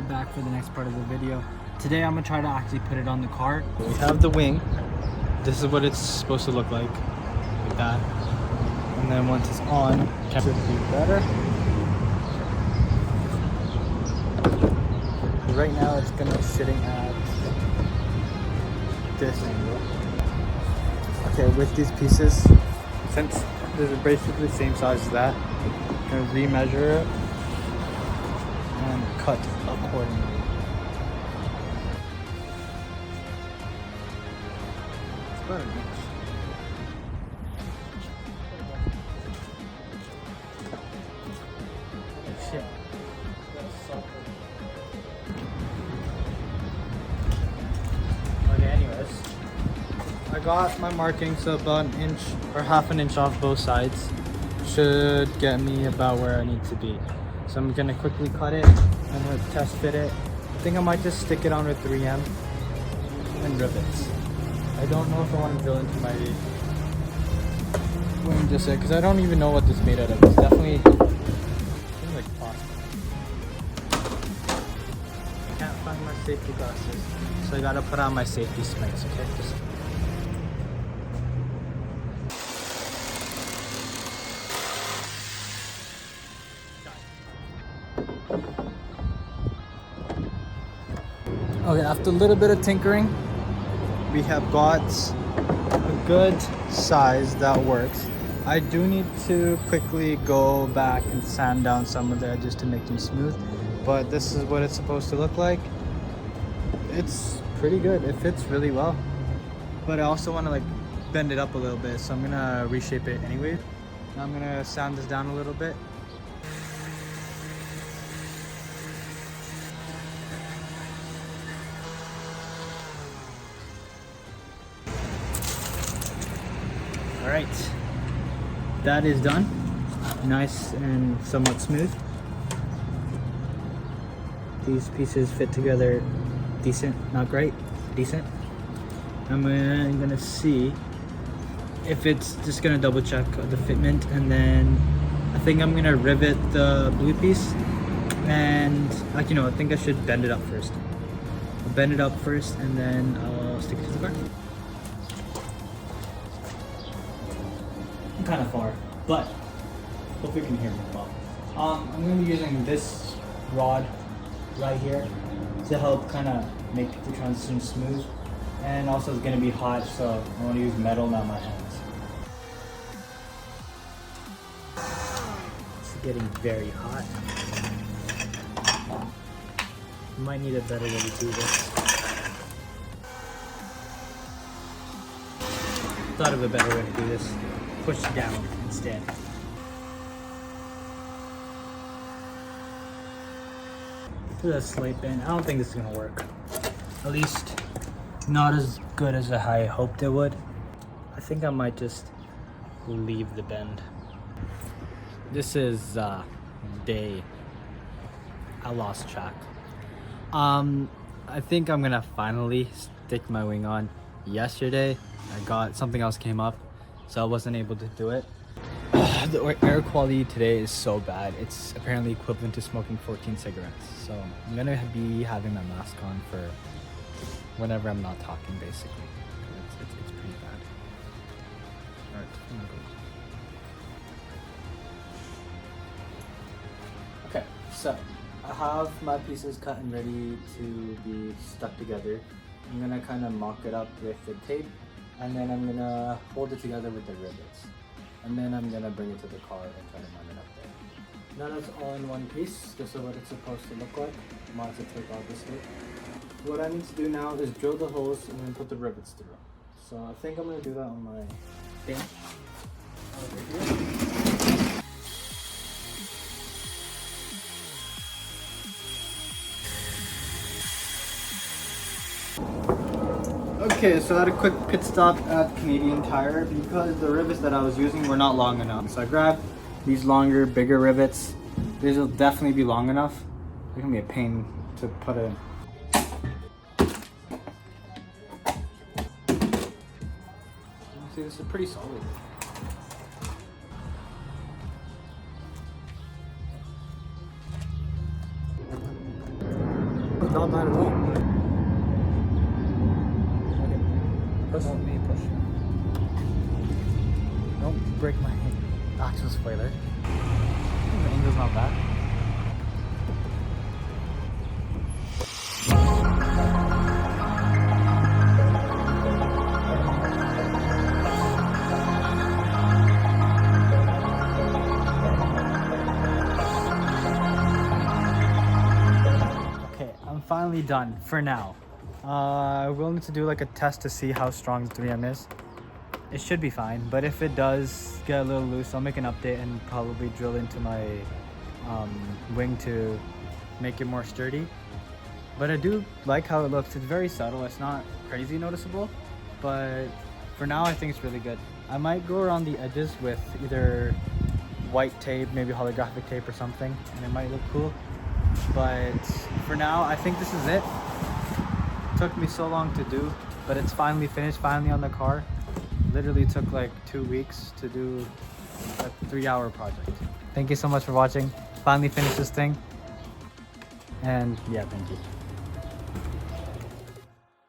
back for the next part of the video. Today I'm gonna try to actually put it on the car. We have the wing. This is what it's supposed to look like that. And then once it's on, it should be better. Right now it's gonna be sitting at this angle. Okay, with these pieces, since this is basically the same size as that, I'm gonna remeasure it and cut accordingly. It's about an inch. Oh, shit. Okay, anyways, I got my marking, so about an inch or half an inch off both sides should get me about where I need to be. So I'm gonna quickly cut it. I'm gonna test fit it. I think I might just stick it on with 3M and rivets. I don't know if I want to drill into my wing just yet because I don't even know what this is made out of. It's definitely like plastic. I can't find my safety glasses, so I gotta put on my safety specs. Okay, just. Okay, after a little bit of tinkering, we have got a good size that works. I do need to quickly go back and sand down some of the edges to make them smooth, but this is what it's supposed to look like. It's pretty good. It fits really well, but I also want to like bend it up a little bit, so I'm gonna reshape it anyway. Now I'm gonna sand this down a little bit. All right, that is done. Nice and somewhat smooth. These pieces fit together decent, not great, decent. I'm gonna see if it's just gonna double check the fitment, and then I think I'm gonna rivet the blue piece, and like, you know, I think I should bend it up first. I'll bend it up first and then I'll stick it to the car. Kind of far, but hopefully you can hear me well. I'm going to be using this rod right here to help kind of make the transition smooth, and also it's going to be hot, so I want to use metal, not my hands. It's getting very hot. Might need a better way to do this. Thought of a better way to do this. Push down instead. Do a slight bend. I don't think this is gonna work. At least not as good as I hoped it would. I think I might just leave the bend. This is day. I lost track. I think I'm gonna finally stick my wing on. Yesterday, something else came up, so I wasn't able to do it. The air quality today is so bad. It's apparently equivalent to smoking 14 cigarettes. So I'm gonna be having my mask on for whenever I'm not talking, basically. It's pretty bad. All right, I'm gonna go. Okay, so I have my pieces cut and ready to be stuck together. I'm gonna kind of mock it up with the tape, and then I'm gonna hold it together with the rivets, and then I'm gonna bring it to the car and try to mount it up there. Now that's all in one piece. This is what it's supposed to look like. Mounted tape, obviously. What I need to do now is drill the holes and then put the rivets through. So I think I'm gonna do that on my bench over here. Okay, so I had a quick pit stop at Canadian Tire because the rivets that I was using were not long enough. So I grabbed these longer, bigger rivets. These will definitely be long enough. They're gonna be a pain to put in. See, this is pretty solid. not bad at all. Okay. Push. Let me push. Don't break my actual spoiler. The angel's not bad. Okay, I'm finally done for now. We're going to do like a test to see how strong the 3M is. It should be fine, but if it does get a little loose, I'll make an update and probably drill into my wing to make it more sturdy. But I do like how it looks. It's very subtle. It's not crazy noticeable, but for now I think it's really good. I might go around the edges with either white tape, maybe holographic tape or something, and it might look cool. But for now, I think this is it. It took me so long to do, but it's finally finished, finally on the car. Literally took like 2 weeks to do a 3-hour project. Thank you so much for watching. Finally finished this thing. And yeah, thank you.